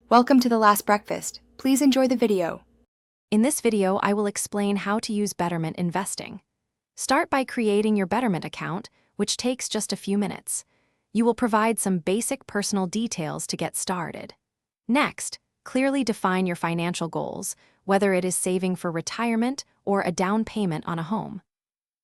Welcome to The Last Breakfast. Please enjoy the video. In this video, I will explain how to use Betterment investing. Start by creating your Betterment account, which takes just a few minutes. You will provide some basic personal details to get started. Next, clearly define your financial goals, whether it is saving for retirement or a down payment on a home.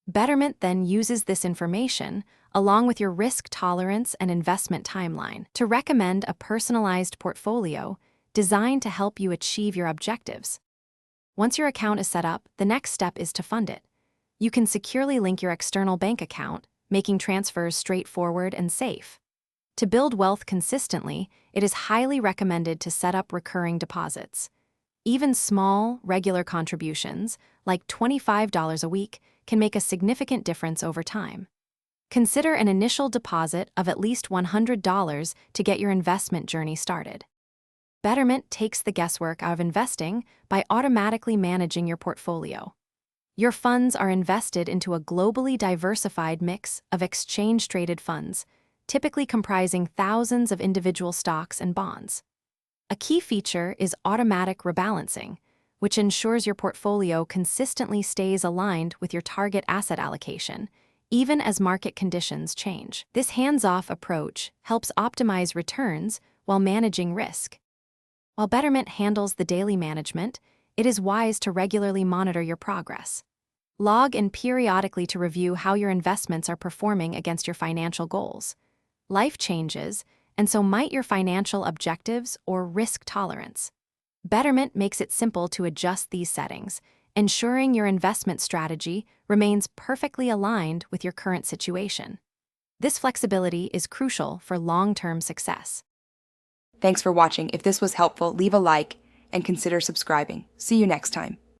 Betterment then uses this information, along with your risk tolerance and investment timeline, to recommend a personalized portfolio designed to help you achieve your objectives. Once your account is set up, the next step is to fund it. You can securely link your external bank account, making transfers straightforward and safe. To build wealth consistently, it is highly recommended to set up recurring deposits. Even small, regular contributions, like $25 a week, can make a significant difference over time. Consider an initial deposit of at least $100 to get your investment journey started. Betterment takes the guesswork out of investing by automatically managing your portfolio. Your funds are invested into a globally diversified mix of exchange-traded funds, typically comprising thousands of individual stocks and bonds. A key feature is automatic rebalancing, which ensures your portfolio consistently stays aligned with your target asset allocation, even as market conditions change. This hands-off approach helps optimize returns while managing risk. While Betterment handles the daily management, it is wise to regularly monitor your progress. Log in periodically to review how your investments are performing against your financial goals. Life changes, and so might your financial objectives or risk tolerance. Betterment makes it simple to adjust these settings, ensuring your investment strategy remains perfectly aligned with your current situation. This flexibility is crucial for long-term success. Thanks for watching. If this was helpful, leave a like and consider subscribing. See you next time.